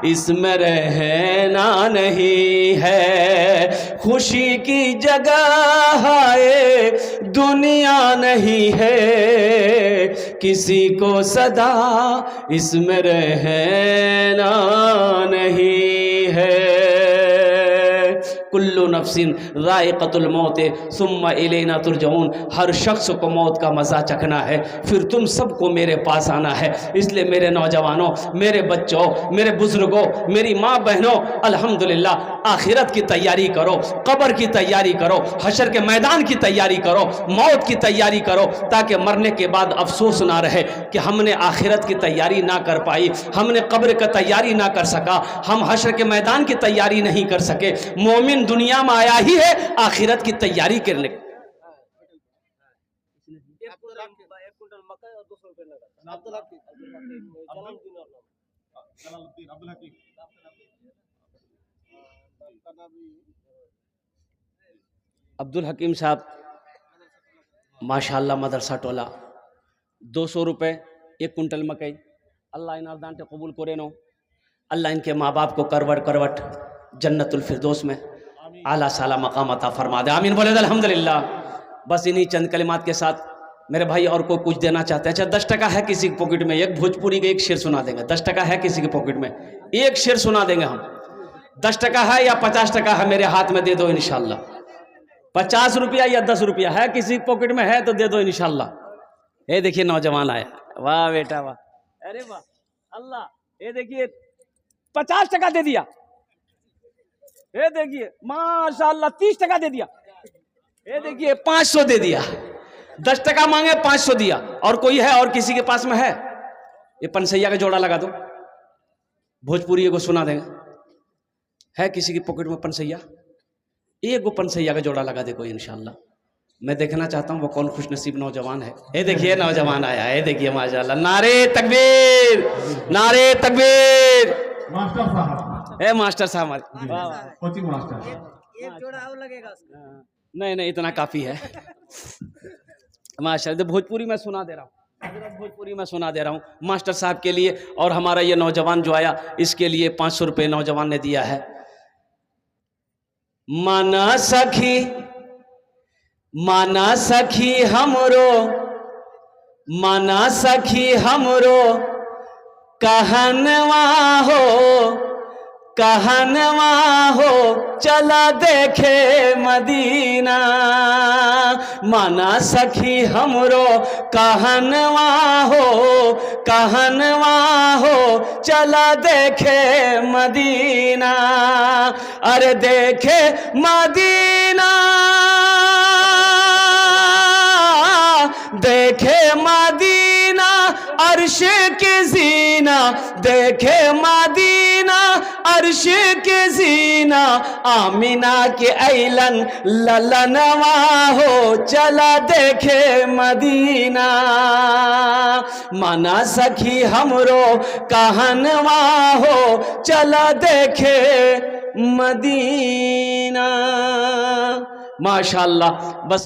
इसमें रहना नहीं है। खुशी की जगह है, दुनिया नहीं है, किसी को सदा इसमें रहना नहीं है। कुल्लु नफ्सिन ज़ाइक़तुल मौत सुम्मा इलैना तुरजऊन। हर शख्स को मौत का मज़ा चखना है, फिर तुम सबको मेरे पास आना है। इसलिए मेरे नौजवानों, मेरे बच्चों, मेरे बुजुर्गों, मेरी माँ बहनों, अल्हम्दुलिल्लाह आखिरत की तैयारी करो, कब्र की तैयारी करो, हशर के मैदान की तैयारी करो, मौत की तैयारी करो, ताकि मरने के बाद अफसोस ना रहे कि हमने आखिरत की तैयारी ना कर पाई, हमने कब्र की तैयारी ना कर सका, हम हशर के मैदान की तैयारी नहीं कर सके। मोमिन दुनिया में आया ही है आखिरत की तैयारी करने। जलालुद्दीन अब्दुल हकीम अब्दुल हकीम साहब माशाल्लाह मदरसा टोला 200 रुपये 1 कुंटल मकई अल्लाह इन अर्दान के कबूल करे नो अल्लाह इनके माँ बाप को करवट करवट जन्नतुल फिरदौस में आला साला मकाम अता फरमा दे आमीन बोले अल्हम्दुलिल्लाह। बस इन्हीं चंद कलिमात के साथ मेरे भाई और को कुछ देना चाहते हैं। अच्छा 10 टका है किसी के पॉकेट में, एक भोजपुरी के एक शेर सुना देंगे। 10 टका है किसी के पॉकेट में, एक शेर सुना देंगे हम। 10 टका है या 50 टका है मेरे हाथ में दे दो इंशाल्लाह। 50 रुपया या 10 रुपया है किसी पॉकेट में है तो दे दो इंशाल्लाह। ये देखिए नौजवान आया, वाह बेटा वाह, अरे वाह अल्लाह। ये देखिए 50 टका दे दिया, ये देखिए माशाल्लाह 30 टका दे दिया, ये देखिए 500 दे दिया। 10 टका मांगे 500 दिया। और कोई है और किसी के पास में है? ये पनसैया का जोड़ा लगा दो, भोजपुरी को सुना देंगे। है किसी की पॉकेट में पनसैया? एक वो पनसैया का जोड़ा लगा दे कोई इंशाल्लाह। मैं देखना चाहता हूँ वो कौन खुशनसीब नौजवान है। ये देखिए नौजवान आया, ये देखिए माशाल्लाह। नारे तकबीर, नारे तकबीर। मास्टर साहब, ए मास्टर साहब हमारे कोचिंग मास्टर। एक जोड़ा और लगेगा उसका। नहीं नहीं इतना काफ़ी है माशाल्लाह। भोजपुरी में सुना दे रहा हूँ, भोजपुरी में सुना दे रहा हूँ मास्टर साहब के लिए। और हमारा ये नौजवान जो आया इसके लिए 500 रुपये नौजवान ने दिया है। माना सखी हमरो, माना सखी हमरो कहनवा हो, कहनवा हो चला देखे मदीना। माना सखी हमरो कहनवा हो, कहनवा हो चला देखे मदीना। अरे देखे मदीना, देखे मदीना अर्श के जीना, देखे मदीना अर्श के जीना। आमिना के ऐलन ललनवा हो चला देखे मदीना। माना सखी हमरो कहनवा हो चला देखे मदीना। माशाल्लाह। बस